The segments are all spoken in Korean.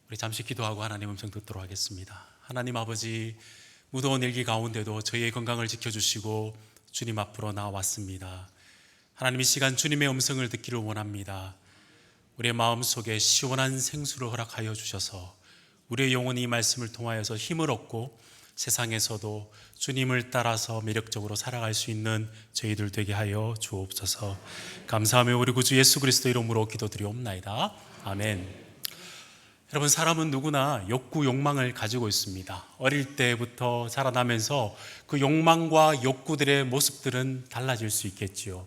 우리 잠시 기도하고 하나님 음성 듣도록 하겠습니다. 하나님 아버지, 무더운 일기 가운데도 저희의 건강을 지켜주시고 주님 앞으로 나왔습니다. 하나님, 이 시간 주님의 음성을 듣기를 원합니다. 우리의 마음속에 시원한 생수를 허락하여 주셔서 우리의 영혼이 이 말씀을 통하여서 힘을 얻고 세상에서도 주님을 따라서 매력적으로 살아갈 수 있는 저희들 되게 하여 주옵소서. 감사하며 우리 구주 예수 그리스도 이름으로 기도드리옵나이다. 아멘. 여러분, 사람은 누구나 욕구, 욕망을 가지고 있습니다. 어릴 때부터 자라나면서 그 욕망과 욕구들의 모습들은 달라질 수 있겠지요.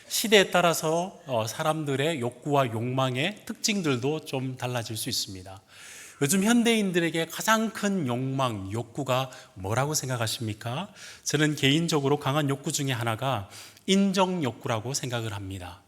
시대에 따라서 사람들의 욕구와 욕망의 특징들도 좀 달라질 수 있습니다. 요즘 현대인들에게 가장 큰 욕망, 욕구가 뭐라고 생각하십니까? 저는 개인적으로 강한 욕구 중에 하나가 인정 욕구라고 생각을 합니다.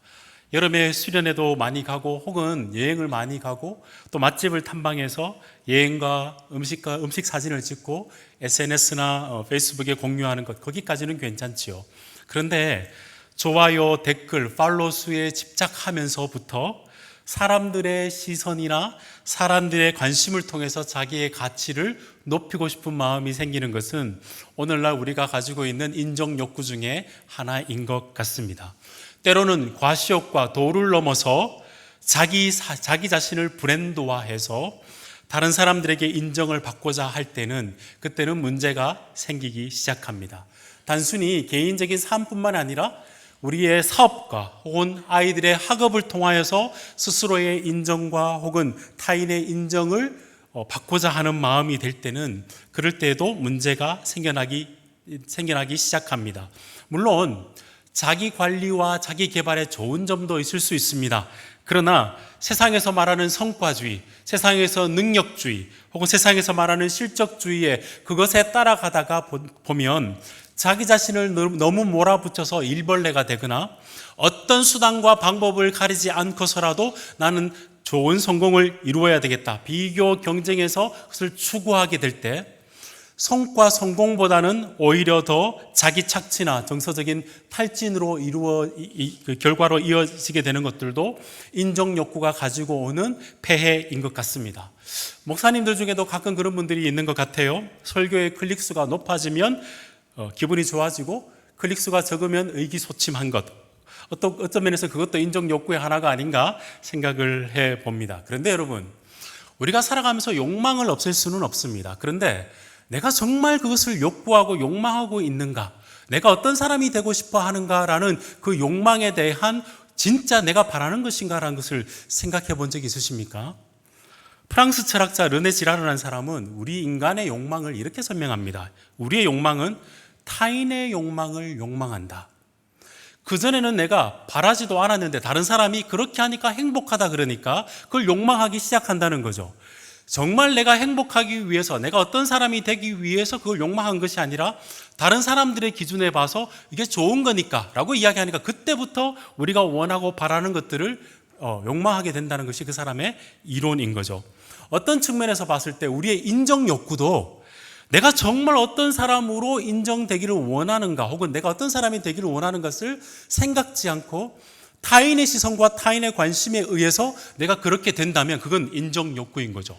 여름에 수련회도 많이 가고 혹은 여행을 많이 가고 또 맛집을 탐방해서 여행과 음식 사진을 찍고 SNS나 페이스북에 공유하는 것, 거기까지는 괜찮지요. 그런데 좋아요, 댓글, 팔로우 수에 집착하면서부터 사람들의 시선이나 사람들의 관심을 통해서 자기의 가치를 높이고 싶은 마음이 생기는 것은 오늘날 우리가 가지고 있는 인정 욕구 중에 하나인 것 같습니다. 때로는 과시욕과 도를 넘어서 자기 자신을 브랜드화해서 다른 사람들에게 인정을 받고자 할 때는 그때는 문제가 생기기 시작합니다. 단순히 개인적인 삶뿐만 아니라 우리의 사업과 혹은 아이들의 학업을 통하여서 스스로의 인정과 혹은 타인의 인정을 받고자 하는 마음이 될 때는 그럴 때에도 문제가 생겨나기 시작합니다. 물론 자기 관리와 자기 개발에 좋은 점도 있을 수 있습니다. 그러나 세상에서 말하는 성과주의, 세상에서 능력주의, 혹은 세상에서 말하는 실적주의에 그것에 따라가다가 보면 자기 자신을 너무 몰아붙여서 일벌레가 되거나 어떤 수단과 방법을 가리지 않고서라도 나는 좋은 성공을 이루어야 되겠다, 비교 경쟁에서 그것을 추구하게 될 때 성과 성공보다는 오히려 더 자기 착취나 정서적인 탈진으로 결과로 이어지게 되는 것들도 인정 욕구가 가지고 오는 폐해인 것 같습니다. 목사님들 중에도 가끔 그런 분들이 있는 것 같아요. 설교의 클릭수가 높아지면 기분이 좋아지고 클릭수가 적으면 의기소침한 것, 어떤 면에서 그것도 인정 욕구의 하나가 아닌가 생각을 해봅니다. 그런데 여러분, 우리가 살아가면서 욕망을 없앨 수는 없습니다. 그런데 내가 정말 그것을 욕구하고 욕망하고 있는가, 내가 어떤 사람이 되고 싶어 하는가라는 그 욕망에 대한 진짜 내가 바라는 것인가라는 것을 생각해 본 적이 있으십니까? 프랑스 철학자 르네 지라르라는 사람은 우리 인간의 욕망을 이렇게 설명합니다. 우리의 욕망은 타인의 욕망을 욕망한다. 그전에는 내가 바라지도 않았는데 다른 사람이 그렇게 하니까 행복하다 그러니까 그걸 욕망하기 시작한다는 거죠. 정말 내가 행복하기 위해서, 내가 어떤 사람이 되기 위해서 그걸 욕망한 것이 아니라 다른 사람들의 기준에 봐서 이게 좋은 거니까 라고 이야기하니까 그때부터 우리가 원하고 바라는 것들을 욕망하게 된다는 것이 그 사람의 이론인 거죠. 어떤 측면에서 봤을 때 우리의 인정 욕구도 내가 정말 어떤 사람으로 인정되기를 원하는가, 혹은 내가 어떤 사람이 되기를 원하는 것을 생각지 않고 타인의 시선과 타인의 관심에 의해서 내가 그렇게 된다면 그건 인정 욕구인 거죠.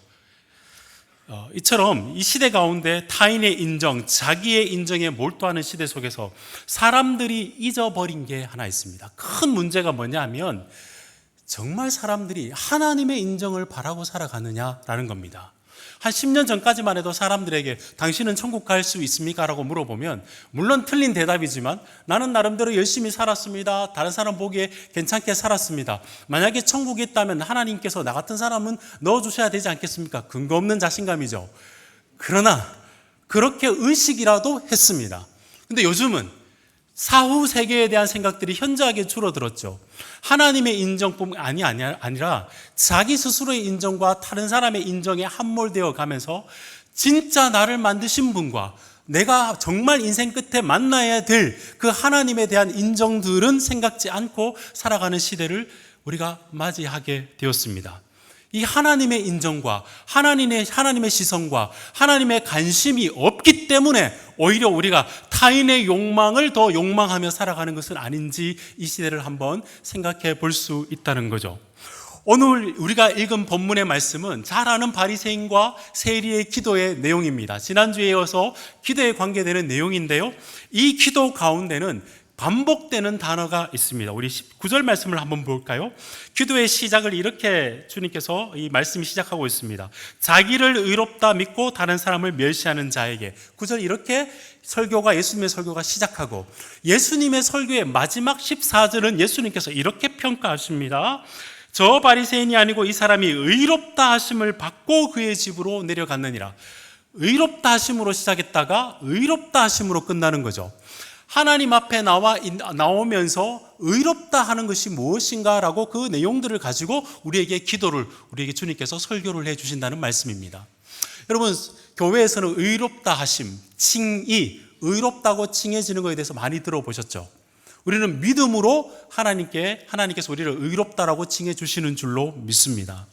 이처럼 이 시대 가운데 타인의 인정, 자기의 인정에 몰두하는 시대 속에서 사람들이 잊어버린 게 하나 있습니다. 큰 문제가 뭐냐면 정말 사람들이 하나님의 인정을 바라고 살아가느냐라는 겁니다. 한 10년 전까지만 해도 사람들에게 당신은 천국 갈 수 있습니까? 라고 물어보면 물론 틀린 대답이지만 나는 나름대로 열심히 살았습니다. 다른 사람 보기에 괜찮게 살았습니다. 만약에 천국이 있다면 하나님께서 나 같은 사람은 넣어주셔야 되지 않겠습니까? 근거 없는 자신감이죠. 그러나 그렇게 의식이라도 했습니다. 근데 요즘은 사후 세계에 대한 생각들이 현저하게 줄어들었죠. 하나님의 인정뿐만 아니라 자기 스스로의 인정과 다른 사람의 인정에 함몰되어 가면서 진짜 나를 만드신 분과 내가 정말 인생 끝에 만나야 될 그 하나님에 대한 인정들은 생각지 않고 살아가는 시대를 우리가 맞이하게 되었습니다. 이 하나님의 인정과 하나님의 시선과 하나님의 관심이 없기 때문에 오히려 우리가 타인의 욕망을 더 욕망하며 살아가는 것은 아닌지 이 시대를 한번 생각해 볼 수 있다는 거죠. 오늘 우리가 읽은 본문의 말씀은 잘 아는 바리새인과 세리의 기도의 내용입니다. 지난주에 이어서 기도에 관계되는 내용인데요, 이 기도 가운데는 반복되는 단어가 있습니다. 우리 9절 말씀을 한번 볼까요? 기도의 시작을 이렇게 주님께서 이 말씀이 시작하고 있습니다. 자기를 의롭다 믿고 다른 사람을 멸시하는 자에게. 9절 이렇게 예수님의 설교가 시작하고, 예수님의 설교의 마지막 14절은 예수님께서 이렇게 평가하십니다. 저 바리새인이 아니고 이 사람이 의롭다 하심을 받고 그의 집으로 내려갔느니라. 의롭다 하심으로 시작했다가 의롭다 하심으로 끝나는 거죠. 하나님 앞에 나오면서 의롭다 하는 것이 무엇인가 라고 그 내용들을 가지고 우리에게 주님께서 설교를 해 주신다는 말씀입니다. 여러분, 교회에서는 의롭다 하심, 칭의, 의롭다고 칭해지는 것에 대해서 많이 들어보셨죠? 우리는 믿음으로 하나님께서 우리를 의롭다라고 칭해 주시는 줄로 믿습니다.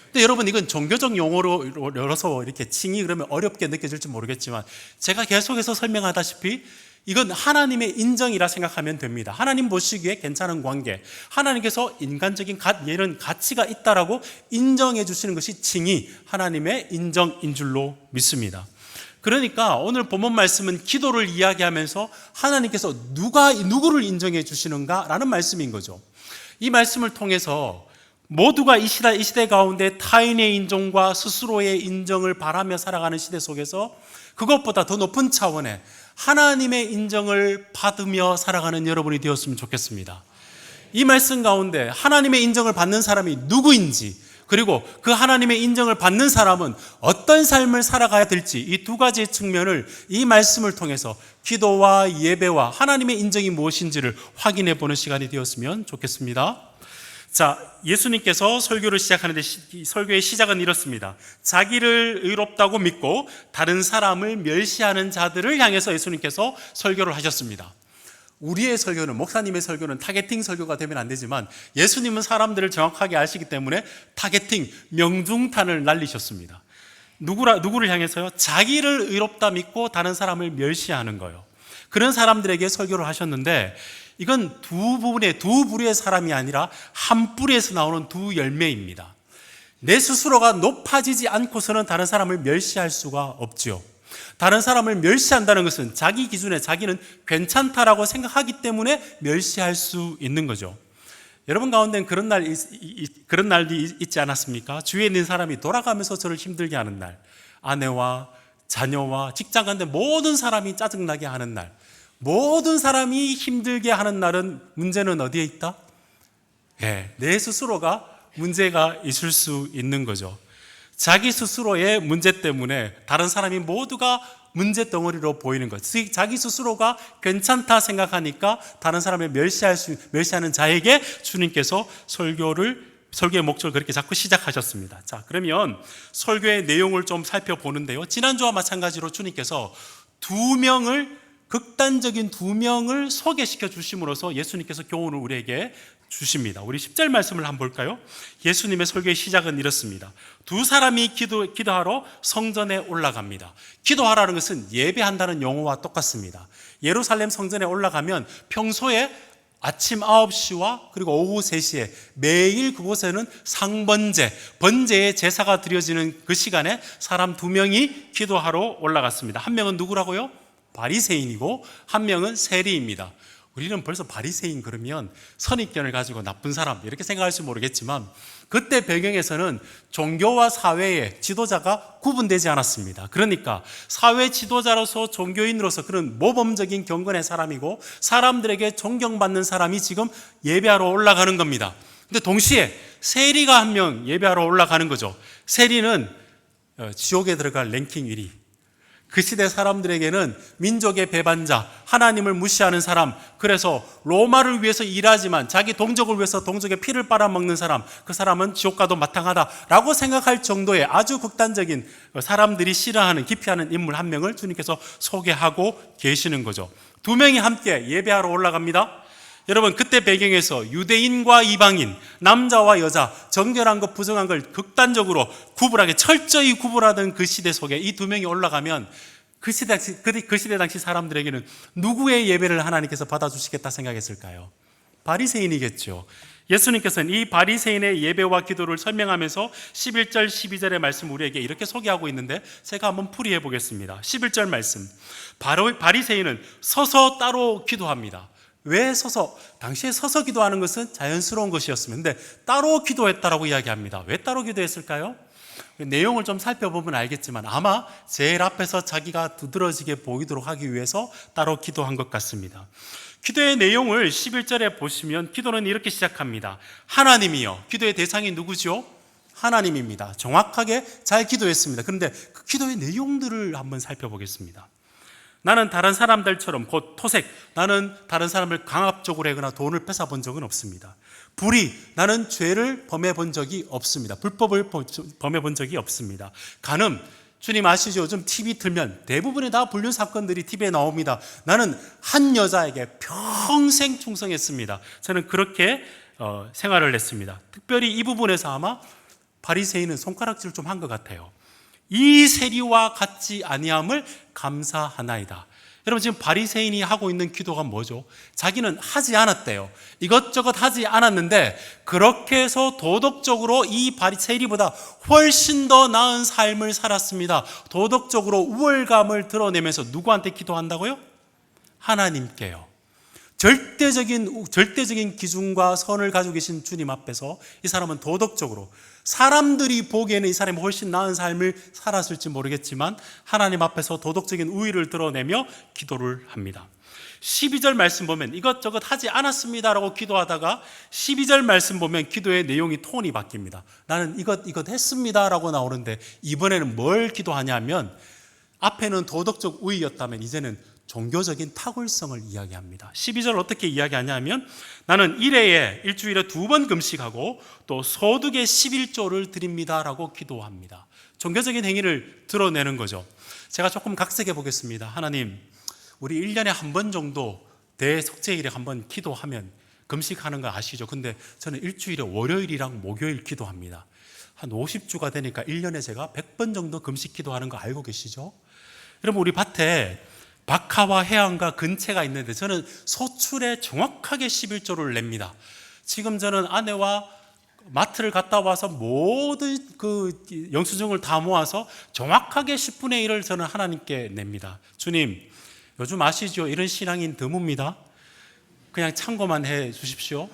근데 여러분, 이건 종교적 용어로서 이렇게 칭의 그러면 어렵게 느껴질지 모르겠지만, 제가 계속해서 설명하다시피 이건 하나님의 인정이라 생각하면 됩니다. 하나님 보시기에 괜찮은 관계, 하나님께서 인간적인 이런 가치가 있다라고 인정해 주시는 것이 칭의, 하나님의 인정인 줄로 믿습니다. 그러니까 오늘 본문 말씀은 기도를 이야기하면서 하나님께서 누구를 인정해 주시는가라는 말씀인 거죠. 이 말씀을 통해서 모두가 이 시대 가운데 타인의 인정과 스스로의 인정을 바라며 살아가는 시대 속에서 그것보다 더 높은 차원의 하나님의 인정을 받으며 살아가는 여러분이 되었으면 좋겠습니다. 이 말씀 가운데 하나님의 인정을 받는 사람이 누구인지, 그리고 그 하나님의 인정을 받는 사람은 어떤 삶을 살아가야 될지, 이 두 가지의 측면을 이 말씀을 통해서 기도와 예배와 하나님의 인정이 무엇인지를 확인해 보는 시간이 되었으면 좋겠습니다. 자, 예수님께서 설교를 시작하는데 설교의 시작은 이렇습니다. 자기를 의롭다고 믿고 다른 사람을 멸시하는 자들을 향해서 예수님께서 설교를 하셨습니다. 우리의 설교는, 목사님의 설교는 타겟팅 설교가 되면 안 되지만, 예수님은 사람들을 정확하게 아시기 때문에 타겟팅, 명중탄을 날리셨습니다. 누구를 향해서요? 자기를 의롭다 믿고 다른 사람을 멸시하는 거예요. 그런 사람들에게 설교를 하셨는데, 이건 두 부류의 사람이 아니라 한 뿌리에서 나오는 두 열매입니다. 내 스스로가 높아지지 않고서는 다른 사람을 멸시할 수가 없지요. 다른 사람을 멸시한다는 것은 자기 기준에 자기는 괜찮다라고 생각하기 때문에 멸시할 수 있는 거죠. 여러분 가운데는 그런 날이 있지 않았습니까? 주위에 있는 사람이 돌아가면서 저를 힘들게 하는 날, 아내와 자녀와 직장 가는데 모든 사람이 짜증나게 하는 날, 모든 사람이 힘들게 하는 날은 문제는 어디에 있다? 내 스스로가 문제가 있을 수 있는 거죠. 자기 스스로의 문제 때문에 다른 사람이 모두가 문제 덩어리로 보이는 것. 자기 스스로가 괜찮다 생각하니까 다른 사람을 멸시하는 자에게 주님께서 설교의 목적을 그렇게 자꾸 시작하셨습니다. 자, 그러면 설교의 내용을 좀 살펴보는데요. 지난주와 마찬가지로 주님께서 극단적인 두 명을 소개시켜 주심으로써 예수님께서 교훈을 우리에게 주십니다. 우리 10절 말씀을 한번 볼까요? 예수님의 설교의 시작은 이렇습니다. 두 사람이 기도하러 성전에 올라갑니다. 기도하라는 것은 예배한다는 용어와 똑같습니다. 예루살렘 성전에 올라가면 평소에 아침 9시와 그리고 오후 3시에 매일 그곳에는 번제의 제사가 드려지는 그 시간에 사람 두 명이 기도하러 올라갔습니다. 한 명은 누구라고요? 바리새인이고 한 명은 세리입니다. 우리는 벌써 바리새인 그러면 선입견을 가지고 나쁜 사람 이렇게 생각할지 모르겠지만, 그때 배경에서는 종교와 사회의 지도자가 구분되지 않았습니다. 그러니까 사회 지도자로서 종교인으로서 그런 모범적인 경건의 사람이고 사람들에게 존경받는 사람이 지금 예배하러 올라가는 겁니다. 근데 동시에 세리가 한 명 예배하러 올라가는 거죠. 세리는 지옥에 들어갈 랭킹 1위, 그 시대 사람들에게는 민족의 배반자, 하나님을 무시하는 사람, 그래서 로마를 위해서 일하지만 자기 동족을 위해서 동족의 피를 빨아먹는 사람, 그 사람은 지옥 가도 마땅하다라고 생각할 정도의 아주 극단적인, 사람들이 싫어하는, 기피하는 인물 한 명을 주님께서 소개하고 계시는 거죠. 두 명이 함께 예배하러 올라갑니다. 여러분, 그때 배경에서 유대인과 이방인, 남자와 여자, 정결한 것 부정한 걸 극단적으로 철저히 구분하던 그 시대 속에 이 두 명이 올라가면 그 시대 당시 사람들에게는 누구의 예배를 하나님께서 받아주시겠다 생각했을까요? 바리새인이겠죠. 예수님께서는 이 바리새인의 예배와 기도를 설명하면서 11절 12절의 말씀 우리에게 이렇게 소개하고 있는데 제가 한번 풀이해 보겠습니다. 11절 말씀, 바로 바리새인은 서서 따로 기도합니다. 왜 서서? 당시에 서서 기도하는 것은 자연스러운 것이었습니다. 근데 따로 기도했다라고 이야기합니다. 왜 따로 기도했을까요? 내용을 좀 살펴보면 알겠지만 아마 제일 앞에서 자기가 두드러지게 보이도록 하기 위해서 따로 기도한 것 같습니다. 기도의 내용을 11절에 보시면 기도는 이렇게 시작합니다. 하나님이여. 기도의 대상이 누구죠? 하나님입니다. 정확하게 잘 기도했습니다. 그런데 그 기도의 내용들을 한번 살펴보겠습니다. 나는 다른 사람들처럼 곧 토색, 나는 다른 사람을 강압적으로 하거나 돈을 뺏어 본 적은 없습니다. 불의, 나는 죄를 범해 본 적이 없습니다. 불법을 범해 본 적이 없습니다. 간음, 주님 아시죠? 요즘 TV 틀면 대부분의 다 불륜 사건들이 TV에 나옵니다. 나는 한 여자에게 평생 충성했습니다. 저는 그렇게 생활을 했습니다. 특별히 이 부분에서 아마 바리새인은 손가락질을 좀 한 것 같아요. 이 세리와 같지 아니함을 감사하나이다. 여러분, 지금 바리새인이 하고 있는 기도가 뭐죠? 자기는 하지 않았대요. 이것저것 하지 않았는데 그렇게 해서 도덕적으로 이 세리보다 훨씬 더 나은 삶을 살았습니다. 도덕적으로 우월감을 드러내면서 누구한테 기도한다고요? 하나님께요. 절대적인 기준과 선을 가지고 계신 주님 앞에서 이 사람은 도덕적으로, 사람들이 보기에는 이 사람이 훨씬 나은 삶을 살았을지 모르겠지만 하나님 앞에서 도덕적인 우위를 드러내며 기도를 합니다. 12절 말씀 보면 이것저것 하지 않았습니다라고 기도하다가 12절 말씀 보면 기도의 내용이 톤이 바뀝니다. 나는 이것 했습니다라고 나오는데 이번에는 뭘 기도하냐면 앞에는 도덕적 우위였다면 이제는 종교적인 탁월성을 이야기합니다. 12절 어떻게 이야기하냐면 나는 일주일에 2번 금식하고 또 소득의 11조를 드립니다라고 기도합니다. 종교적인 행위를 드러내는 거죠. 제가 조금 각색해 보겠습니다. 하나님, 우리 1년에 한 번 정도 대속죄일에 한번 기도하면 금식하는 거 아시죠? 근데 저는 일주일에 월요일이랑 목요일 기도합니다. 한 50주가 되니까 1년에 제가 100번 정도 금식 기도하는 거 알고 계시죠? 여러분, 우리 밭에 박하와 해안과 근채가 있는데 저는 소출에 정확하게 11조를 냅니다. 지금 저는 아내와 마트를 갔다 와서 모든 그 영수증을 다 모아서 정확하게 10분의 1을 저는 하나님께 냅니다. 주님, 요즘 아시죠? 이런 신앙인 드뭅니다. 그냥 참고만 해 주십시오.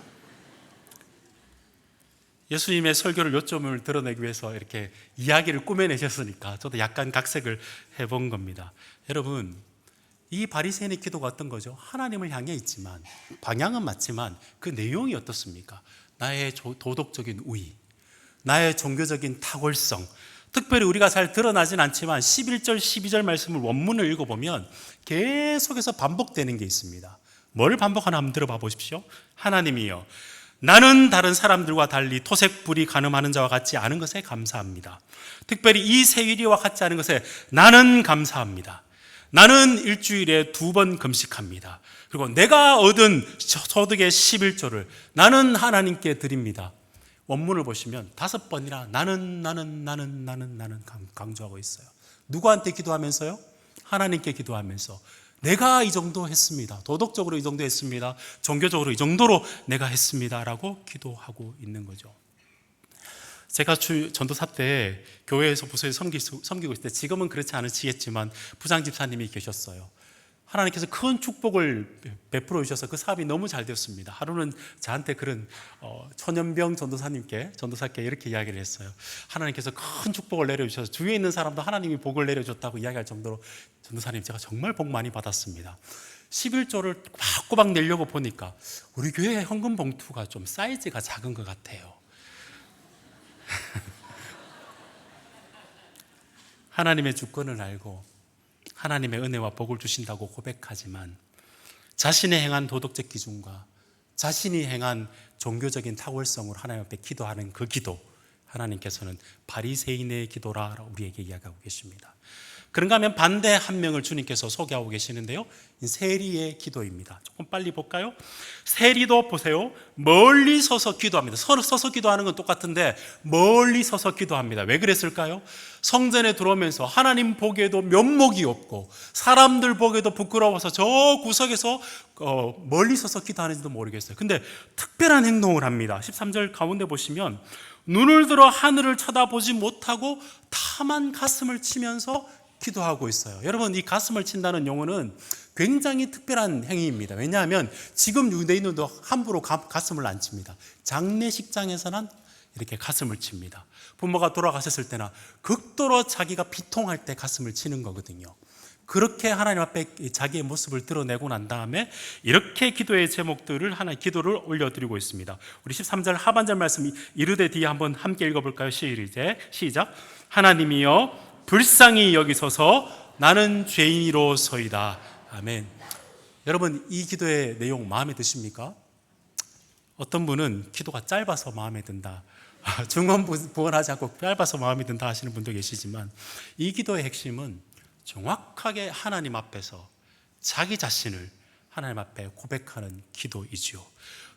예수님의 설교를 요점을 드러내기 위해서 이렇게 이야기를 꾸며내셨으니까 저도 약간 각색을 해본 겁니다. 여러분, 이 바리새인의 기도가 어떤 거죠? 하나님을 향해 있지만 방향은 맞지만 그 내용이 어떻습니까? 나의 도덕적인 우위, 나의 종교적인 탁월성, 특별히 우리가 잘 드러나진 않지만 11절 12절 말씀을 원문을 읽어보면 계속해서 반복되는 게 있습니다. 뭘 반복하나 한번 들어봐 보십시오. 하나님이여, 나는 다른 사람들과 달리 토색, 불의, 간음하는 자와 같지 않은 것에 감사합니다. 특별히 이 세위리와 같지 않은 것에 나는 감사합니다. 나는 일주일에 2번 금식합니다. 그리고 내가 얻은 소득의 11조를 나는 하나님께 드립니다. 원문을 보시면 5번이나 나는 강조하고 있어요. 누구한테 기도하면서요? 하나님께 기도하면서 내가 이 정도 했습니다. 도덕적으로 이 정도 했습니다. 종교적으로 이 정도로 내가 했습니다 라고 기도하고 있는 거죠. 제가 전도사 때 교회에서 부서에서 섬기고 있을 때, 지금은 그렇지 않으시겠지만 부장 집사님이 계셨어요. 하나님께서 큰 축복을 베풀어 주셔서 그 사업이 너무 잘 되었습니다. 하루는 저한테 그런 천연병 전도사께 이렇게 이야기를 했어요. 하나님께서 큰 축복을 내려주셔서 주위에 있는 사람도 하나님이 복을 내려줬다고 이야기할 정도로, 전도사님, 제가 정말 복 많이 받았습니다. 11조를 꼬박꼬박 내려고 보니까 우리 교회 현금 봉투가 좀 사이즈가 작은 것 같아요. 하나님의 주권을 알고 하나님의 은혜와 복을 주신다고 고백하지만 자신의 행한 도덕적 기준과 자신이 행한 종교적인 탁월성으로 하나님 앞에 기도하는 그 기도, 하나님께서는 바리새인의 기도라 우리에게 이야기하고 계십니다. 그런가 하면 반대 한 명을 주님께서 소개하고 계시는데요, 세리의 기도입니다. 조금 빨리 볼까요? 세리도 보세요, 멀리 서서 기도합니다. 서서 기도하는 건 똑같은데 멀리 서서 기도합니다. 왜 그랬을까요? 성전에 들어오면서 하나님 보기에도 면목이 없고 사람들 보기에도 부끄러워서 저 구석에서 멀리 서서 기도하는지도 모르겠어요. 근데 특별한 행동을 합니다. 13절 가운데 보시면 눈을 들어 하늘을 쳐다보지 못하고 다만 가슴을 치면서 기도하고 있어요. 여러분, 이 가슴을 친다는 용어는 굉장히 특별한 행위입니다. 왜냐하면 지금 유대인들도 함부로 가슴을 안 칩니다. 장례식장에서는 이렇게 가슴을 칩니다. 부모가 돌아가셨을 때나 극도로 자기가 비통할 때 가슴을 치는 거거든요. 그렇게 하나님 앞에 자기의 모습을 드러내고 난 다음에 이렇게 기도의 제목들을 기도를 올려드리고 있습니다. 우리 13절 하반절 말씀 이르되 뒤에 한번 함께 읽어볼까요? 시작. 하나님이여 불쌍히 여기소서, 나는 죄인이로소이다. 아멘. 여러분, 이 기도의 내용 마음에 드십니까? 어떤 분은 기도가 짧아서 마음에 든다, 중언부언하지 않고 짧아서 마음에 든다 하시는 분도 계시지만, 이 기도의 핵심은 정확하게 하나님 앞에서 자기 자신을 하나님 앞에 고백하는 기도이지요.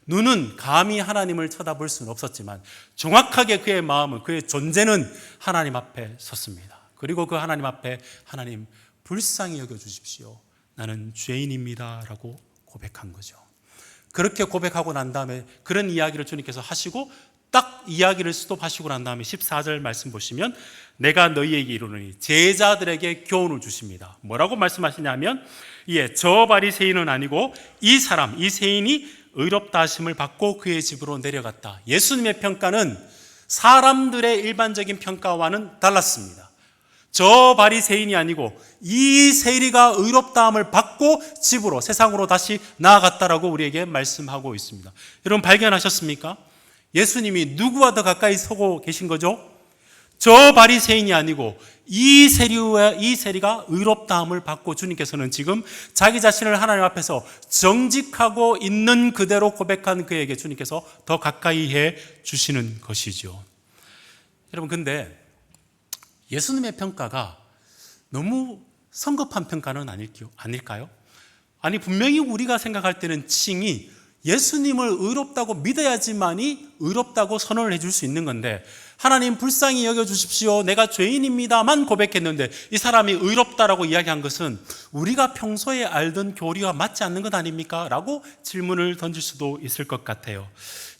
눈은 감히 하나님을 쳐다볼 수는 없었지만 정확하게 그의 마음은, 그의 존재는 하나님 앞에 섰습니다. 그리고 그 하나님 앞에 하나님 불쌍히 여겨주십시오, 나는 죄인입니다 라고 고백한 거죠. 그렇게 고백하고 난 다음에 그런 이야기를 주님께서 하시고 딱 이야기를 스톱하시고 난 다음에 14절 말씀 보시면 내가 너희에게 이르노니, 제자들에게 교훈을 주십니다. 뭐라고 말씀하시냐면, 저 바리새인은 아니고 이 세인이 의롭다 하심을 받고 그의 집으로 내려갔다. 예수님의 평가는 사람들의 일반적인 평가와는 달랐습니다. 저 바리새인이 아니고 이 세리가 의롭다함을 받고 집으로, 세상으로 다시 나아갔다라고 우리에게 말씀하고 있습니다. 여러분, 발견하셨습니까? 예수님이 누구와 더 가까이 서고 계신 거죠? 저 바리새인이 아니고 이 세리가 의롭다함을 받고, 주님께서는 지금 자기 자신을 하나님 앞에서 정직하고 있는 그대로 고백한 그에게 주님께서 더 가까이 해 주시는 것이죠. 여러분, 근데 예수님의 평가가 너무 성급한 평가는 아닐까요? 아니, 분명히 우리가 생각할 때는 칭이 예수님을 의롭다고 믿어야지만이 의롭다고 선언을 해줄 수 있는 건데, 하나님 불쌍히 여겨주십시오, 내가 죄인입니다만 고백했는데 이 사람이 의롭다라고 이야기한 것은 우리가 평소에 알던 교리와 맞지 않는 것 아닙니까? 라고 질문을 던질 수도 있을 것 같아요.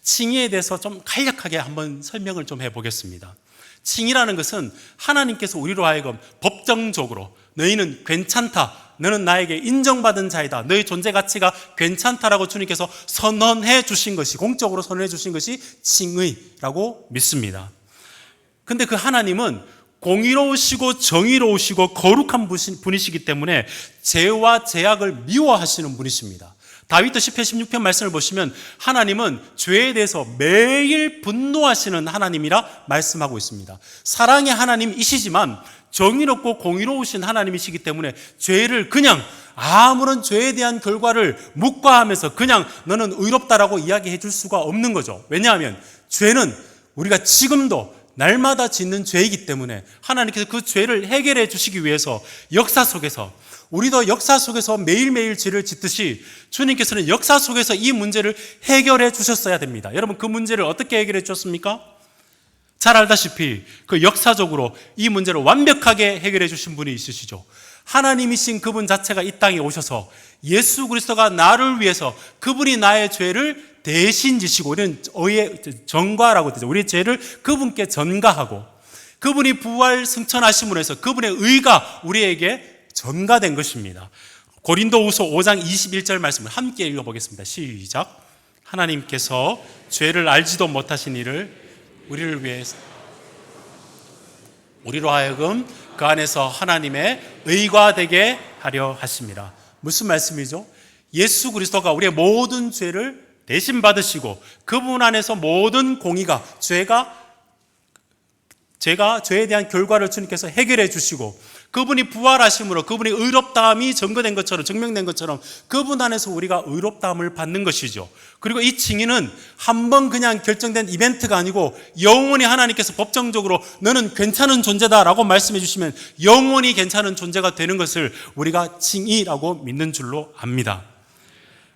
칭의에 대해서 좀 간략하게 한번 설명을 좀 해보겠습니다. 칭의라는 것은 하나님께서 우리로 하여금 법정적으로 너희는 괜찮다, 너는 나에게 인정받은 자이다, 너의 존재 가치가 괜찮다라고 주님께서 선언해 주신 것이, 공적으로 선언해 주신 것이 칭의라고 믿습니다. 근데 그 하나님은 공의로우시고 정의로우시고 거룩한 분이시기 때문에 죄와 죄악을 미워하시는 분이십니다. 다윗도 시편 16편 말씀을 보시면 하나님은 죄에 대해서 매일 분노하시는 하나님이라 말씀하고 있습니다. 사랑의 하나님이시지만 정의롭고 공의로우신 하나님이시기 때문에 죄를 그냥 아무런 죄에 대한 결과를 묵과하면서 그냥 너는 의롭다라고 이야기해 줄 수가 없는 거죠. 왜냐하면 죄는 우리가 지금도 날마다 짓는 죄이기 때문에 하나님께서 그 죄를 해결해 주시기 위해서 역사 속에서, 우리도 역사 속에서 매일매일 죄를 짓듯이 주님께서는 역사 속에서 이 문제를 해결해 주셨어야 됩니다. 여러분, 그 문제를 어떻게 해결해 주셨습니까? 잘 알다시피 그 역사적으로 이 문제를 완벽하게 해결해 주신 분이 있으시죠. 하나님이신 그분 자체가 이 땅에 오셔서 예수 그리스도가 나를 위해서, 그분이 나의 죄를 대신 지시고, 우리는 전가라고 되죠. 우리의 죄를 그분께 전가하고, 그분이 부활 승천하심으로 해서 그분의 의가 우리에게 전가된 것입니다. 고린도후서 5장 21절 말씀을 함께 읽어보겠습니다. 시작. 하나님께서 죄를 알지도 못하신 이를 우리를 위해서, 우리로 하여금 그 안에서 하나님의 의가 되게 하려 하십니다. 무슨 말씀이죠? 예수 그리스도가 우리의 모든 죄를 대신 받으시고 그분 안에서 모든 공의가, 죄에 대한 결과를 주님께서 해결해 주시고, 그분이 부활하심으로 그분이 의롭다함이 증거된 것처럼, 증명된 것처럼 그분 안에서 우리가 의롭다함을 받는 것이죠. 그리고 이 칭의는 한번 그냥 결정된 이벤트가 아니고 영원히 하나님께서 법정적으로 너는 괜찮은 존재다라고 말씀해 주시면 영원히 괜찮은 존재가 되는 것을 우리가 칭의라고 믿는 줄로 압니다.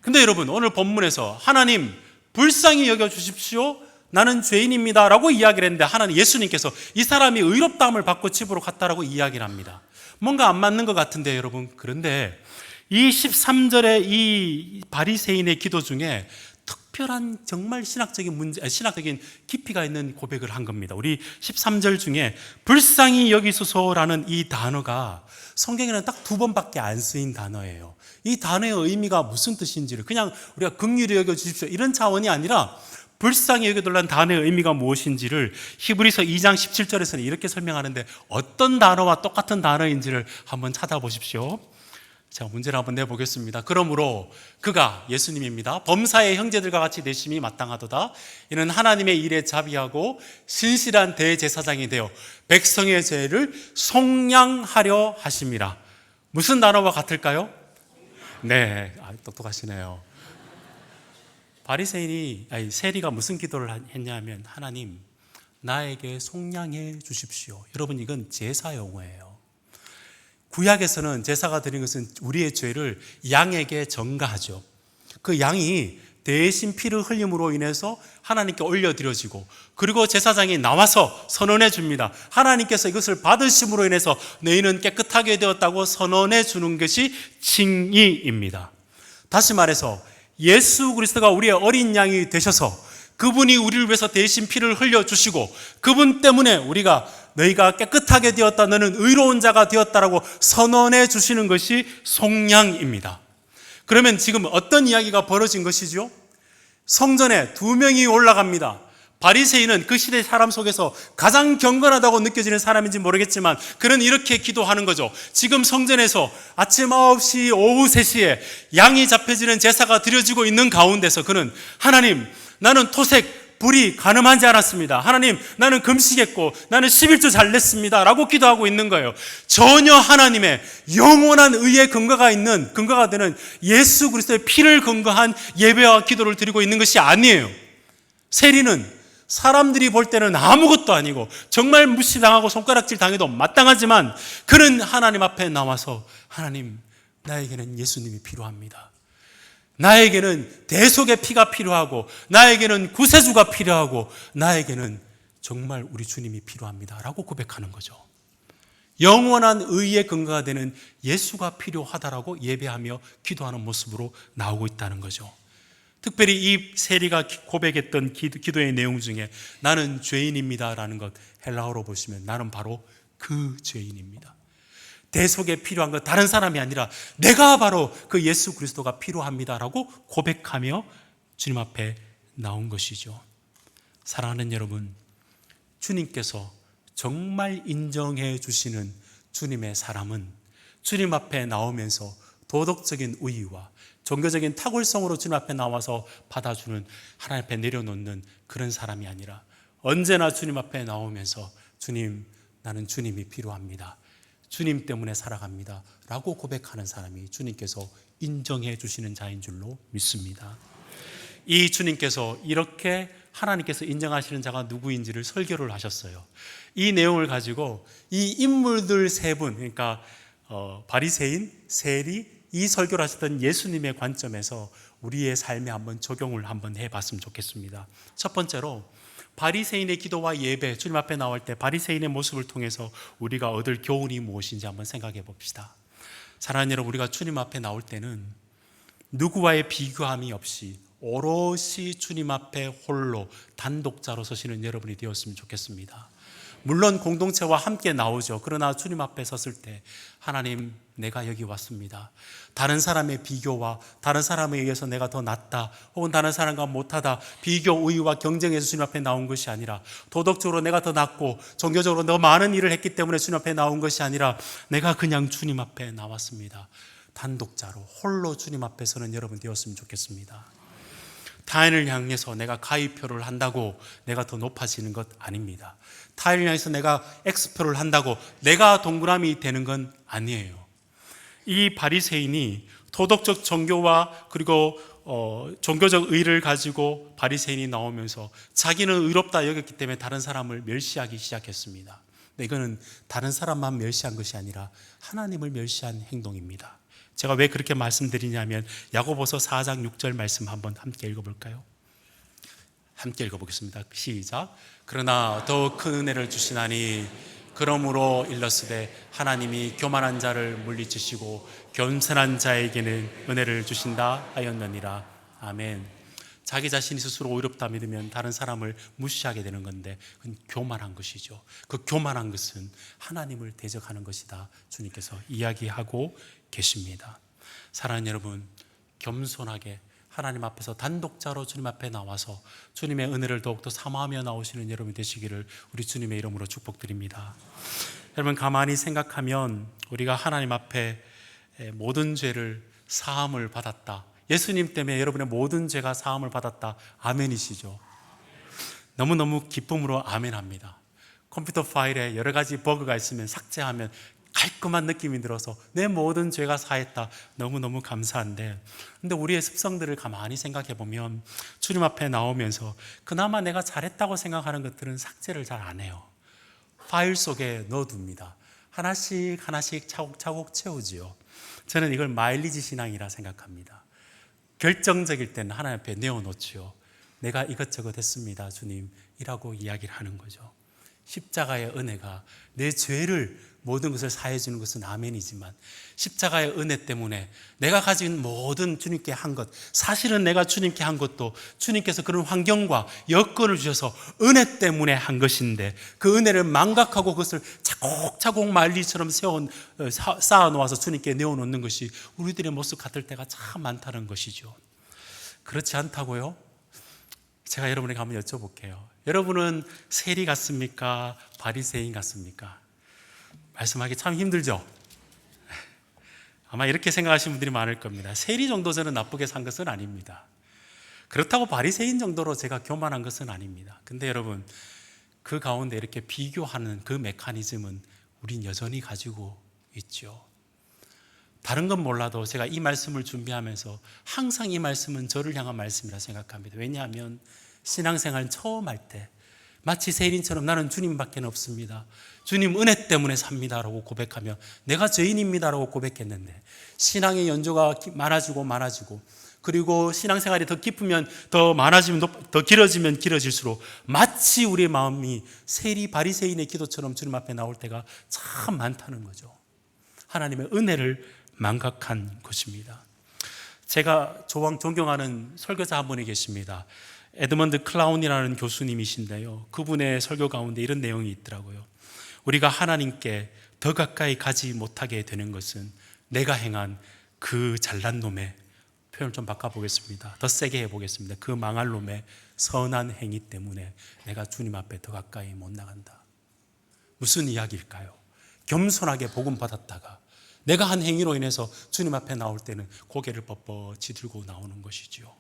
근데 여러분, 오늘 본문에서 하나님 불쌍히 여겨 주십시오, 나는 죄인입니다 라고 이야기를 했는데 하나님, 예수님께서 이 사람이 의롭다함을 받고 집으로 갔다라고 이야기를 합니다. 뭔가 안 맞는 것 같은데 여러분, 그런데 이 13절의 이 바리새인의 기도 중에 특별한 정말 신학적인 깊이가 있는 고백을 한 겁니다. 우리 13절 중에 불쌍히 여기소서라는 이 단어가 성경에는 딱 2번밖에 안 쓰인 단어예요. 이 단어의 의미가 무슨 뜻인지를 그냥 우리가 긍휼히 여겨주십시오 이런 차원이 아니라 불쌍히 여겨달라는 단어의 의미가 무엇인지를 히브리서 2장 17절에서는 이렇게 설명하는데 어떤 단어와 똑같은 단어인지를 한번 찾아보십시오. 자, 문제를 한번 내보겠습니다. 그러므로 그가, 예수님입니다, 범사의 형제들과 같이 내심이 마땅하도다. 이는 하나님의 일에 자비하고 신실한 대제사장이 되어 백성의 죄를 속량하려 하심이라. 무슨 단어와 같을까요? 네, 똑똑하시네요. 세리가 무슨 기도를 했냐면 하나님, 나에게 속량해 주십시오. 여러분, 이건 제사 용어예요. 구약에서는 제사가 드린 것은 우리의 죄를 양에게 전가하죠. 그 양이 대신 피를 흘림으로 인해서 하나님께 올려드려지고, 그리고 제사장이 나와서 선언해 줍니다. 하나님께서 이것을 받으심으로 인해서 너희는 깨끗하게 되었다고 선언해 주는 것이 칭의입니다. 다시 말해서 예수 그리스도가 우리의 어린 양이 되셔서 그분이 우리를 위해서 대신 피를 흘려주시고 그분 때문에 우리가 너희가 깨끗하게 되었다, 너는 의로운 자가 되었다라고 선언해 주시는 것이 속량입니다. 그러면 지금 어떤 이야기가 벌어진 것이죠? 성전에 2명이 올라갑니다. 바리새인은 그 시대 사람 속에서 가장 경건하다고 느껴지는 사람인지 모르겠지만 그는 이렇게 기도하는 거죠. 지금 성전에서 아침 9시, 오후 3시에 양이 잡혀지는 제사가 드려지고 있는 가운데서 그는 하나님, 나는 토색, 불이 가늠하지 않았습니다. 하나님, 나는 금식했고 나는 11조 잘 냈습니다 라고 기도하고 있는 거예요. 전혀 하나님의 영원한 의의 근거가 되는 예수 그리스도의 피를 근거한 예배와 기도를 드리고 있는 것이 아니에요. 세리는 사람들이 볼 때는 아무것도 아니고 정말 무시당하고 손가락질 당해도 마땅하지만 그는 하나님 앞에 나와서 하나님, 나에게는 예수님이 필요합니다. 나에게는 대속의 피가 필요하고 나에게는 구세주가 필요하고 나에게는 정말 우리 주님이 필요합니다 라고 고백하는 거죠. 영원한 의의 근거가 되는 예수가 필요하다라고 예배하며 기도하는 모습으로 나오고 있다는 거죠. 특별히 이 세리가 고백했던 기도의 내용 중에 나는 죄인입니다 라는 것, 헬라어로 보시면 나는 바로 그 죄인입니다. 대속에 필요한 것 다른 사람이 아니라 내가 바로 그 예수 그리스도가 필요합니다라고 고백하며 주님 앞에 나온 것이죠. 사랑하는 여러분, 주님께서 정말 인정해 주시는 주님의 사람은 주님 앞에 나오면서 도덕적인 우위와 종교적인 탁월성으로 주님 앞에 나와서 받아주는, 하나님 앞에 내려놓는 그런 사람이 아니라 언제나 주님 앞에 나오면서 주님, 나는 주님이 필요합니다, 주님 때문에 살아갑니다 라고 고백하는 사람이 주님께서 인정해 주시는 자인 줄로 믿습니다. 이 주님께서 이렇게 하나님께서 인정하시는 자가 누구인지를 설교를 하셨어요. 이 내용을 가지고 이 인물들 3분, 그러니까 바리새인, 세리, 이 설교를 하셨던 예수님의 관점에서 우리의 삶에 한번 적용을 한번 해봤으면 좋겠습니다. 첫 번째로 바리새인의 기도와 예배, 주님 앞에 나올 때 바리새인의 모습을 통해서 우리가 얻을 교훈이 무엇인지 한번 생각해 봅시다. 사랑하는 여러분, 우리가 주님 앞에 나올 때는 누구와의 비교함이 없이 오롯이 주님 앞에 홀로 단독자로 서시는 여러분이 되었으면 좋겠습니다. 물론 공동체와 함께 나오죠. 그러나 주님 앞에 섰을 때 하나님, 내가 여기 왔습니다. 다른 사람의 비교와 다른 사람에 의해서 내가 더 낫다 혹은 다른 사람과 못하다 비교, 우위와 경쟁에서 주님 앞에 나온 것이 아니라, 도덕적으로 내가 더 낫고 종교적으로 더 많은 일을 했기 때문에 주님 앞에 나온 것이 아니라 내가 그냥 주님 앞에 나왔습니다. 단독자로 홀로 주님 앞에 서는 여러분 되었으면 좋겠습니다. 타인을 향해서 내가 가위표를 한다고 내가 더 높아지는 것 아닙니다. 타인을 향해서 내가 X표를 한다고 내가 동그라미 되는 건 아니에요. 이 바리새인이 도덕적 정교와 그리고 종교적 의를 가지고 바리새인이 나오면서 자기는 의롭다 여겼기 때문에 다른 사람을 멸시하기 시작했습니다. 근데 이거는 다른 사람만 멸시한 것이 아니라 하나님을 멸시한 행동입니다. 제가 왜 그렇게 말씀드리냐면 야고보서 4장 6절 말씀 한번 함께 읽어볼까요? 함께 읽어보겠습니다. 시작. 그러나 더 큰 은혜를 주시나니 그러므로 일렀으되 하나님이 교만한 자를 물리치시고 겸손한 자에게는 은혜를 주신다 하였느니라. 아멘. 자기 자신이 스스로 의롭다 믿으면 다른 사람을 무시하게 되는 건데 그건 교만한 것이죠. 그 교만한 것은 하나님을 대적하는 것이다 주님께서 이야기하고 계십니다. 사랑하는 여러분, 겸손하게 하나님 앞에서 단독자로 주님 앞에 나와서 주님의 은혜를 더욱더 사모하며 나오시는 여러분 되시기를 우리 주님의 이름으로 축복드립니다. 여러분, 가만히 생각하면 우리가 하나님 앞에 모든 죄를 사함을 받았다, 예수님 때문에 여러분의 모든 죄가 사함을 받았다, 아멘이시죠? 너무너무 기쁨으로 아멘합니다. 컴퓨터 파일에 여러 가지 버그가 있으면 삭제하면 깔끔한 느낌이 들어서 내 모든 죄가 사했다, 너무너무 감사한데, 근데 우리의 습성들을 가만히 생각해 보면 주님 앞에 나오면서 그나마 내가 잘했다고 생각하는 것들은 삭제를 잘 안 해요. 파일 속에 넣어둡니다. 하나씩 하나씩 차곡차곡 채우지요. 저는 이걸 마일리지 신앙이라 생각합니다. 결정적일 때는 하나님 앞에 내어놓지요. 내가 이것저것 했습니다 주님이라고 이야기를 하는 거죠. 십자가의 은혜가 내 죄를 모든 것을 사해 주는 것은 아멘이지만 십자가의 은혜 때문에 내가 가진 모든 주님께 한 것, 사실은 내가 주님께 한 것도 주님께서 그런 환경과 여건을 주셔서 은혜 때문에 한 것인데 그 은혜를 망각하고 그것을 차곡차곡 말리처럼 쌓아놓아서 주님께 내어놓는 것이 우리들의 모습 같을 때가 참 많다는 것이죠. 그렇지 않다고요? 제가 여러분에게 한번 여쭤볼게요. 여러분은 세리 같습니까? 바리새인 같습니까? 말씀하기 참 힘들죠? 아마 이렇게 생각하시는 분들이 많을 겁니다. 세리 정도 저는 나쁘게 산 것은 아닙니다. 그렇다고 바리새인 정도로 제가 교만한 것은 아닙니다. 근데 여러분, 그 가운데 이렇게 비교하는 그 메커니즘은 우린 여전히 가지고 있죠. 다른 건 몰라도 제가 이 말씀을 준비하면서 항상 이 말씀은 저를 향한 말씀이라 생각합니다. 왜냐하면 신앙생활 처음 할 때 마치 세린처럼 나는 주님밖에 없습니다, 주님 은혜 때문에 삽니다라고 고백하며 내가 죄인입니다라고 고백했는데 신앙의 연조가 많아지고 그리고 신앙생활이 더 깊으면 더 많아지면 더 길어지면 길어질수록 마치 우리의 마음이 세리 바리새인의 기도처럼 주님 앞에 나올 때가 참 많다는 거죠. 하나님의 은혜를 망각한 것입니다. 제가 존경하는 설교자 한 분이 계십니다. 에드먼드 클라운이라는 교수님이신데요, 그분의 설교 가운데 이런 내용이 있더라고요. 우리가 하나님께 더 가까이 가지 못하게 되는 것은 내가 행한 그 잘난 놈의, 표현을 좀 바꿔보겠습니다, 더 세게 해보겠습니다, 그 망할 놈의 선한 행위 때문에 내가 주님 앞에 더 가까이 못 나간다. 무슨 이야기일까요? 겸손하게 복음 받았다가 내가 한 행위로 인해서 주님 앞에 나올 때는 고개를 뻣뻣이 들고 나오는 것이지요.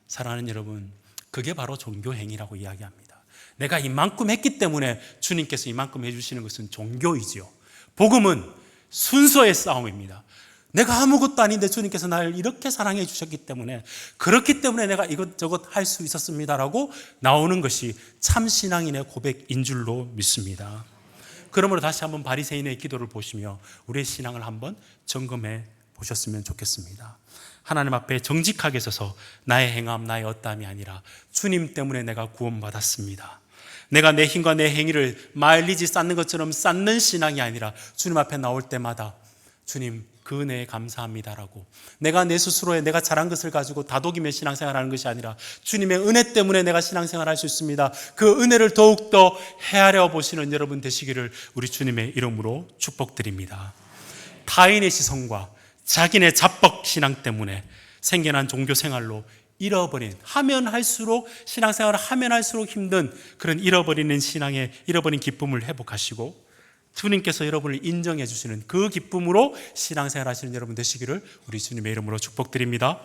사랑하는 여러분, 그게 바로 종교행위라고 이야기합니다. 내가 이만큼 했기 때문에 주님께서 이만큼 해주시는 것은 종교이지요. 복음은 순서의 싸움입니다. 내가 아무것도 아닌데 주님께서 나를 이렇게 사랑해 주셨기 때문에, 그렇기 때문에 내가 이것저것 할 수 있었습니다라고 나오는 것이 참 신앙인의 고백인 줄로 믿습니다. 그러므로 다시 한번 바리새인의 기도를 보시며 우리의 신앙을 한번 점검해 보셨으면 좋겠습니다. 하나님 앞에 정직하게 서서 나의 행함, 나의 어떠함이 아니라 주님 때문에 내가 구원받았습니다, 내가 내 힘과 내 행위를 마일리지 쌓는 것처럼 쌓는 신앙이 아니라 주님 앞에 나올 때마다 주님 그 은혜에 감사합니다라고, 내가 내 스스로의 내가 잘한 것을 가지고 다독이며 신앙생활하는 것이 아니라 주님의 은혜 때문에 내가 신앙생활할 수 있습니다, 그 은혜를 더욱더 헤아려 보시는 여러분 되시기를 우리 주님의 이름으로 축복드립니다. 타인의 시선과 자기네 자뻑 신앙 때문에 생겨난 종교생활로 잃어버린, 하면 할수록 신앙생활을 하면 할수록 힘든 그런 잃어버리는 신앙의 잃어버린 기쁨을 회복하시고 주님께서 여러분을 인정해 주시는 그 기쁨으로 신앙생활 하시는 여러분 되시기를 우리 주님의 이름으로 축복드립니다.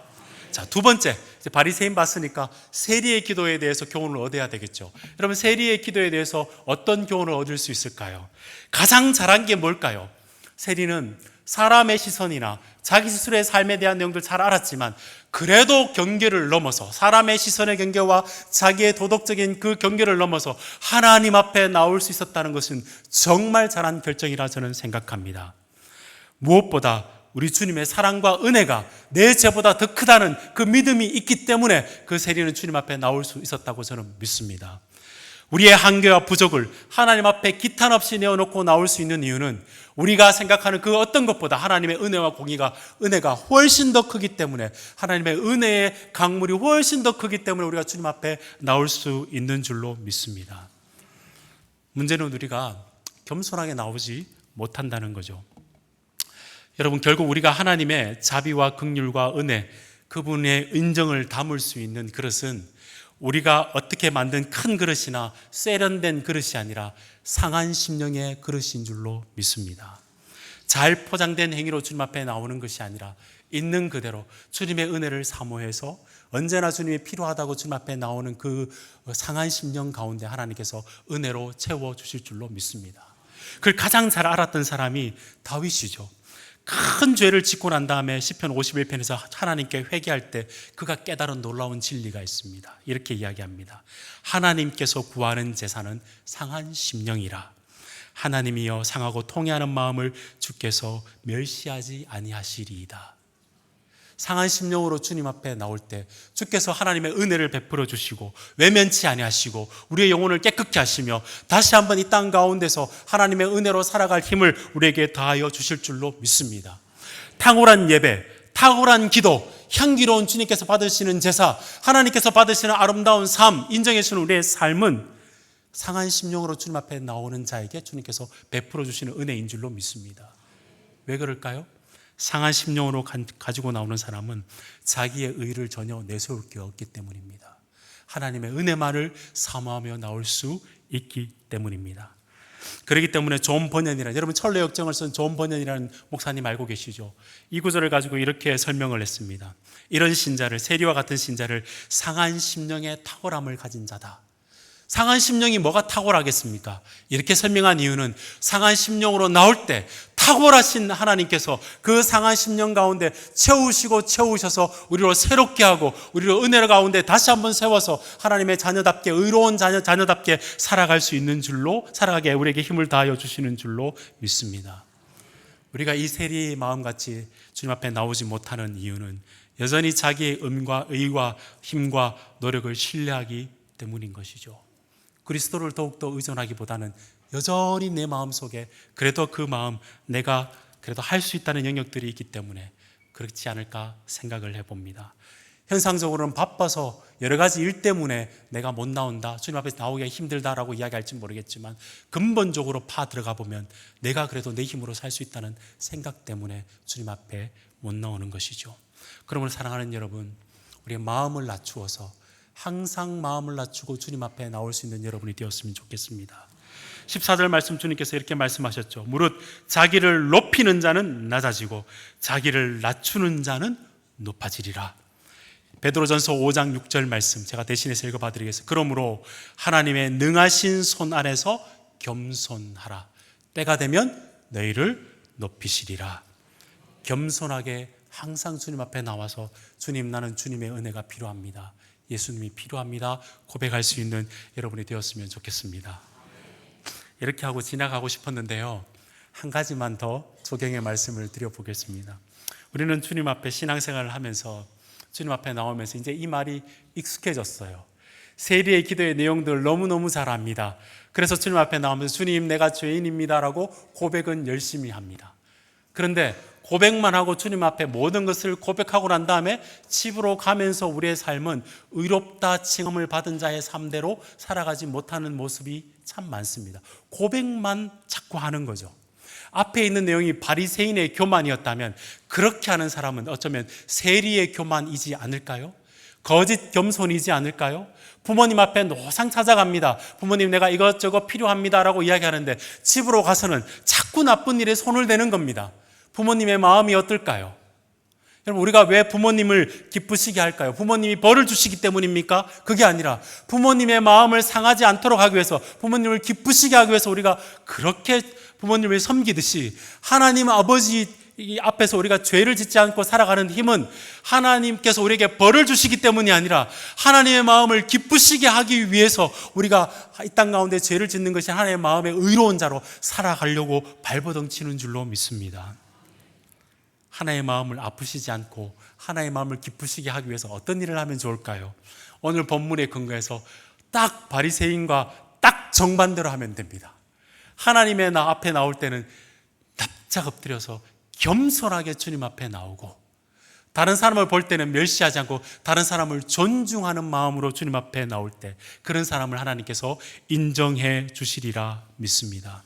자, 두 번째, 이제 바리새인 봤으니까 세리의 기도에 대해서 교훈을 얻어야 되겠죠. 여러분, 세리의 기도에 대해서 어떤 교훈을 얻을 수 있을까요? 가장 잘한 게 뭘까요? 세리는 사람의 시선이나 자기 스스로의 삶에 대한 내용들 잘 알았지만 그래도 경계를 넘어서, 사람의 시선의 경계와 자기의 도덕적인 그 경계를 넘어서 하나님 앞에 나올 수 있었다는 것은 정말 잘한 결정이라 저는 생각합니다. 무엇보다 우리 주님의 사랑과 은혜가 내 죄보다 더 크다는 그 믿음이 있기 때문에 그 세리는 주님 앞에 나올 수 있었다고 저는 믿습니다. 우리의 한계와 부족을 하나님 앞에 기탄 없이 내어놓고 나올 수 있는 이유는 우리가 생각하는 그 어떤 것보다 하나님의 은혜와 은혜가 훨씬 더 크기 때문에, 하나님의 은혜의 강물이 훨씬 더 크기 때문에 우리가 주님 앞에 나올 수 있는 줄로 믿습니다. 문제는 우리가 겸손하게 나오지 못한다는 거죠. 여러분, 결국 우리가 하나님의 자비와 긍휼과 은혜, 그분의 인정을 담을 수 있는 그릇은 우리가 어떻게 만든 큰 그릇이나 세련된 그릇이 아니라 상한 심령의 그릇인 줄로 믿습니다. 잘 포장된 행위로 주님 앞에 나오는 것이 아니라 있는 그대로 주님의 은혜를 사모해서 언제나 주님이 필요하다고 주님 앞에 나오는 그 상한 심령 가운데 하나님께서 은혜로 채워주실 줄로 믿습니다. 그걸 가장 잘 알았던 사람이 다윗이죠. 큰 죄를 짓고 난 다음에 시편 51편에서 하나님께 회개할 때 그가 깨달은 놀라운 진리가 있습니다. 이렇게 이야기합니다. 하나님께서 구하는 제사는 상한 심령이라. 하나님이여 상하고 통회하는 마음을 주께서 멸시하지 아니하시리이다. 상한 심령으로 주님 앞에 나올 때 주께서 하나님의 은혜를 베풀어 주시고 외면치 아니하시고 우리의 영혼을 깨끗게 하시며 다시 한번 이 땅 가운데서 하나님의 은혜로 살아갈 힘을 우리에게 더하여 주실 줄로 믿습니다. 탁월한 예배, 탁월한 기도, 향기로운 주님께서 받으시는 제사, 하나님께서 받으시는 아름다운 삶, 인정해 주시는 우리의 삶은 상한 심령으로 주님 앞에 나오는 자에게 주님께서 베풀어 주시는 은혜인 줄로 믿습니다. 왜 그럴까요? 상한 심령으로 가지고 나오는 사람은 자기의 의를 전혀 내세울 게 없기 때문입니다. 하나님의 은혜만을 사모하며 나올 수 있기 때문입니다. 그렇기 때문에 존 버년이라는, 여러분 철로 역정을 쓴 존 버년이라는 목사님 알고 계시죠? 이 구절을 가지고 이렇게 설명을 했습니다. 이런 신자를, 세리와 같은 신자를 상한 심령의 탁월함을 가진 자다. 상한 심령이 뭐가 탁월하겠습니까? 이렇게 설명한 이유는 상한 심령으로 나올 때 탁월하신 하나님께서 그 상한 심령 가운데 채우셔서 우리로 새롭게 하고 우리로 은혜 가운데 다시 한번 세워서 하나님의 자녀답게, 의로운 자녀답게 살아갈 수 있는 줄로, 살아가게 우리에게 힘을 다하여 주시는 줄로 믿습니다. 우리가 이 세리의 마음같이 주님 앞에 나오지 못하는 이유는 여전히 자기의 의와 힘과 노력을 신뢰하기 때문인 것이죠. 그리스도를 더욱더 의존하기보다는 여전히 내 마음속에 그래도 그 마음, 내가 그래도 할 수 있다는 영역들이 있기 때문에 그렇지 않을까 생각을 해봅니다. 현상적으로는 바빠서 여러 가지 일 때문에 내가 못 나온다, 주님 앞에 나오기가 힘들다라고 이야기할지 모르겠지만 근본적으로 들어가 보면 내가 그래도 내 힘으로 살 수 있다는 생각 때문에 주님 앞에 못 나오는 것이죠. 그러므로 사랑하는 여러분, 우리의 마음을 낮추어서 항상 마음을 낮추고 주님 앞에 나올 수 있는 여러분이 되었으면 좋겠습니다. 14절 말씀, 주님께서 이렇게 말씀하셨죠. 무릇 자기를 높이는 자는 낮아지고 자기를 낮추는 자는 높아지리라. 베드로전서 5장 6절 말씀 제가 대신해서 읽어봐 드리겠습니다. 그러므로 하나님의 능하신 손 아래서 겸손하라. 때가 되면 너희를 높이시리라. 겸손하게 항상 주님 앞에 나와서 주님, 나는 주님의 은혜가 필요합니다, 예수님이 필요합니다 고백할 수 있는 여러분이 되었으면 좋겠습니다. 이렇게 하고 지나가고 싶었는데요, 한 가지만 더 조경의 말씀을 드려보겠습니다. 우리는 주님 앞에 신앙생활을 하면서 주님 앞에 나오면서 이제 이 말이 익숙해졌어요. 세리의 기도의 내용들을 너무너무 잘 압니다. 그래서 주님 앞에 나오면서 주님, 내가 죄인입니다 라고 고백은 열심히 합니다. 그런데 고백만 하고 주님 앞에 모든 것을 고백하고 난 다음에 집으로 가면서 우리의 삶은 의롭다 칭함을 받은 자의 삶대로 살아가지 못하는 모습이 참 많습니다. 고백만 자꾸 하는 거죠. 앞에 있는 내용이 바리새인의 교만이었다면 그렇게 하는 사람은 어쩌면 세리의 교만이지 않을까요? 거짓 겸손이지 않을까요? 부모님 앞에 노상 찾아갑니다. 부모님, 내가 이것저것 필요합니다 라고 이야기하는데 집으로 가서는 자꾸 나쁜 일에 손을 대는 겁니다. 부모님의 마음이 어떨까요? 여러분, 우리가 왜 부모님을 기쁘시게 할까요? 부모님이 벌을 주시기 때문입니까? 그게 아니라 부모님의 마음을 상하지 않도록 하기 위해서, 부모님을 기쁘시게 하기 위해서 우리가 그렇게 부모님을 섬기듯이, 하나님 아버지 앞에서 우리가 죄를 짓지 않고 살아가는 힘은 하나님께서 우리에게 벌을 주시기 때문이 아니라 하나님의 마음을 기쁘시게 하기 위해서 우리가 이 땅 가운데 죄를 짓는 것이 하나님의 마음의 의로운 자로 살아가려고 발버둥치는 줄로 믿습니다. 하나님의 마음을 아프시지 않고 하나님의 마음을 기쁘시게 하기 위해서 어떤 일을 하면 좋을까요? 오늘 본문에 근거해서 딱 바리새인과 딱 정반대로 하면 됩니다. 하나님의 앞에 나올 때는 납작 엎드려서 겸손하게 주님 앞에 나오고, 다른 사람을 볼 때는 멸시하지 않고 다른 사람을 존중하는 마음으로 주님 앞에 나올 때, 그런 사람을 하나님께서 인정해 주시리라 믿습니다.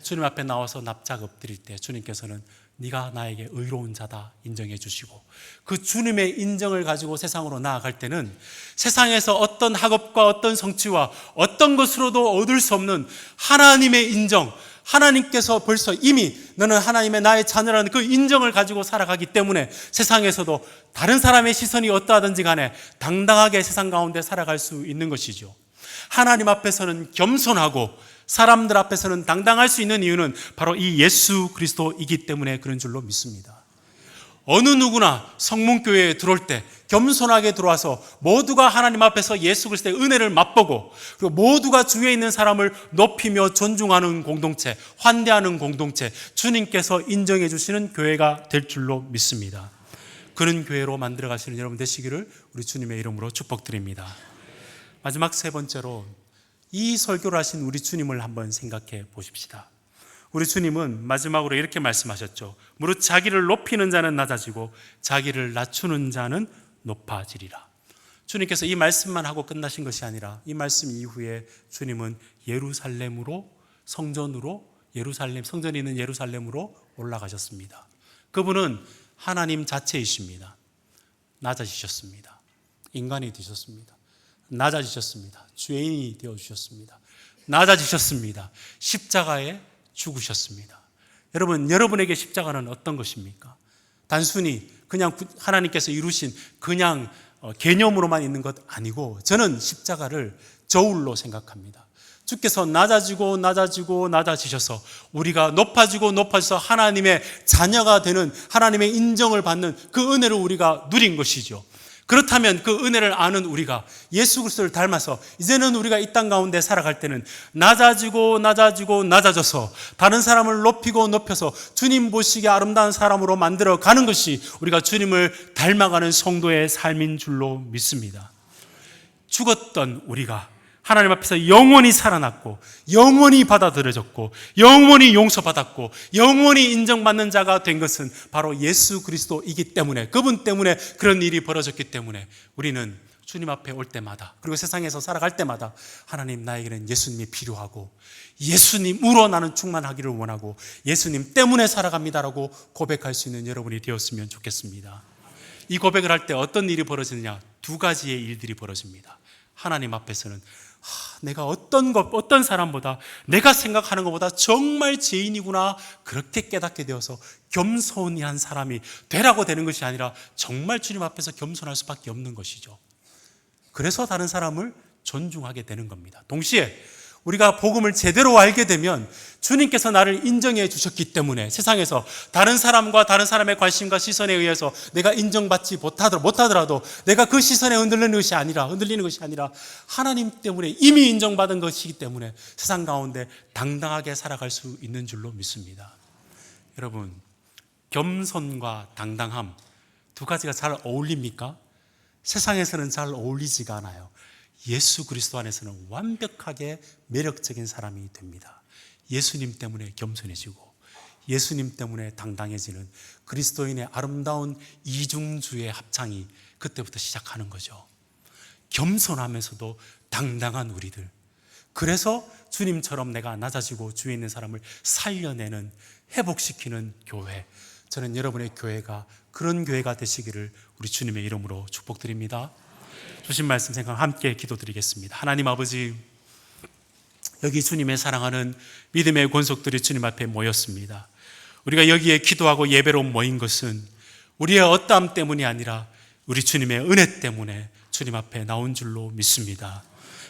주님 앞에 나와서 납작 엎드릴 때 주님께서는 네가 나에게 의로운 자다 인정해 주시고, 그 주님의 인정을 가지고 세상으로 나아갈 때는 세상에서 어떤 학업과 어떤 성취와 어떤 것으로도 얻을 수 없는 하나님의 인정, 하나님께서 벌써 이미 너는 하나님의 나의 자녀라는 그 인정을 가지고 살아가기 때문에 세상에서도 다른 사람의 시선이 어떠하든지 간에 당당하게 세상 가운데 살아갈 수 있는 것이죠. 하나님 앞에서는 겸손하고 사람들 앞에서는 당당할 수 있는 이유는 바로 이 예수 그리스도이기 때문에 그런 줄로 믿습니다. 어느 누구나 성문교회에 들어올 때 겸손하게 들어와서 모두가 하나님 앞에서 예수 그리스도의 은혜를 맛보고, 그리고 모두가 주위에 있는 사람을 높이며 존중하는 공동체, 환대하는 공동체, 주님께서 인정해 주시는 교회가 될 줄로 믿습니다. 그런 교회로 만들어 가시는 여러분 되시기를 우리 주님의 이름으로 축복드립니다. 마지막 세 번째로, 이 설교를 하신 우리 주님을 한번 생각해 보십시다. 우리 주님은 마지막으로 이렇게 말씀하셨죠. 무릇 자기를 높이는 자는 낮아지고 자기를 낮추는 자는 높아지리라. 주님께서 이 말씀만 하고 끝나신 것이 아니라 이 말씀 이후에 주님은 예루살렘으로, 성전으로, 성전이 있는 예루살렘으로 올라가셨습니다. 그분은 하나님 자체이십니다. 낮아지셨습니다. 인간이 되셨습니다. 낮아지셨습니다. 죄인이 되어주셨습니다. 낮아지셨습니다. 십자가에 죽으셨습니다. 여러분, 여러분에게 십자가는 어떤 것입니까? 단순히 그냥 하나님께서 이루신 그냥 개념으로만 있는 것 아니고, 저는 십자가를 저울로 생각합니다. 주께서 낮아지셔서 우리가 높아져서 하나님의 자녀가 되는, 하나님의 인정을 받는 그 은혜를 우리가 누린 것이죠. 그렇다면 그 은혜를 아는 우리가 예수 그리스도를 닮아서 이제는 우리가 이 땅 가운데 살아갈 때는 낮아져서 다른 사람을 높여서 주님 보시기에 아름다운 사람으로 만들어 가는 것이 우리가 주님을 닮아가는 성도의 삶인 줄로 믿습니다. 죽었던 우리가 하나님 앞에서 영원히 살아났고, 영원히 받아들여졌고, 영원히 용서받았고, 영원히 인정받는 자가 된 것은 바로 예수 그리스도이기 때문에, 그분 때문에 그런 일이 벌어졌기 때문에 우리는 주님 앞에 올 때마다, 그리고 세상에서 살아갈 때마다 하나님, 나에게는 예수님이 필요하고 예수님으로 나는 충만하기를 원하고 예수님 때문에 살아갑니다라고 고백할 수 있는 여러분이 되었으면 좋겠습니다. 이 고백을 할 때 어떤 일이 벌어지느냐? 두 가지의 일들이 벌어집니다. 하나님 앞에서는 내가 어떤 사람보다, 내가 생각하는 것보다 정말 죄인이구나, 그렇게 깨닫게 되어서 겸손한 사람이 되라고 되는 것이 아니라 정말 주님 앞에서 겸손할 수밖에 없는 것이죠. 그래서 다른 사람을 존중하게 되는 겁니다. 동시에 우리가 복음을 제대로 알게 되면 주님께서 나를 인정해 주셨기 때문에 세상에서 다른 사람과 다른 사람의 관심과 시선에 의해서 내가 인정받지 못하더라도 내가 그 시선에 흔들리는 것이 아니라 하나님 때문에 이미 인정받은 것이기 때문에 세상 가운데 당당하게 살아갈 수 있는 줄로 믿습니다. 여러분, 겸손과 당당함 두 가지가 잘 어울립니까? 세상에서는 잘 어울리지가 않아요. 예수 그리스도 안에서는 완벽하게 매력적인 사람이 됩니다. 예수님 때문에 겸손해지고 예수님 때문에 당당해지는 그리스도인의 아름다운 이중주의 합창이 그때부터 시작하는 거죠. 겸손하면서도 당당한 우리들. 그래서 주님처럼 내가 낮아지고 주위에 있는 사람을 살려내는, 회복시키는 교회. 저는 여러분의 교회가 그런 교회가 되시기를 우리 주님의 이름으로 축복드립니다. 주신 말씀 생각 함께 기도드리겠습니다. 하나님 아버지, 여기 주님의 사랑하는 믿음의 권속들이 주님 앞에 모였습니다. 우리가 여기에 기도하고 예배로 모인 것은 우리의 어떠함 때문이 아니라 우리 주님의 은혜 때문에 주님 앞에 나온 줄로 믿습니다.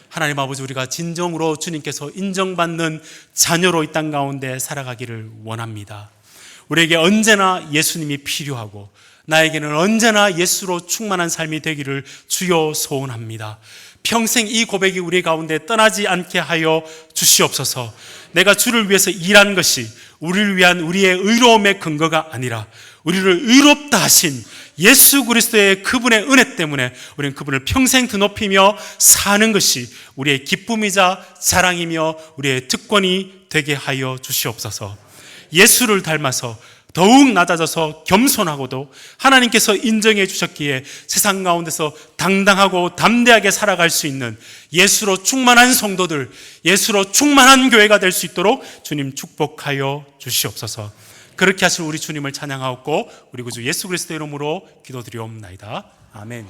하나님 아버지, 우리가 진정으로 주님께서 인정받는 자녀로 이 땅 가운데 살아가기를 원합니다. 우리에게 언제나 예수님이 필요하고 나에게는 언제나 예수로 충만한 삶이 되기를 주여 소원합니다. 평생 이 고백이 우리 가운데 떠나지 않게 하여 주시옵소서. 내가 주를 위해서 일한 것이 우리를 위한 우리의 의로움의 근거가 아니라 우리를 의롭다 하신 예수 그리스도의 그분의 은혜 때문에 우리는 그분을 평생 드높이며 사는 것이 우리의 기쁨이자 자랑이며 우리의 특권이 되게 하여 주시옵소서. 예수를 닮아서 더욱 낮아져서 겸손하고도 하나님께서 인정해 주셨기에 세상 가운데서 당당하고 담대하게 살아갈 수 있는 예수로 충만한 성도들, 예수로 충만한 교회가 될 수 있도록 주님 축복하여 주시옵소서. 그렇게 하실 우리 주님을 찬양하옵고 우리 구주 예수 그리스도의 이름으로 기도드리옵나이다. 아멘.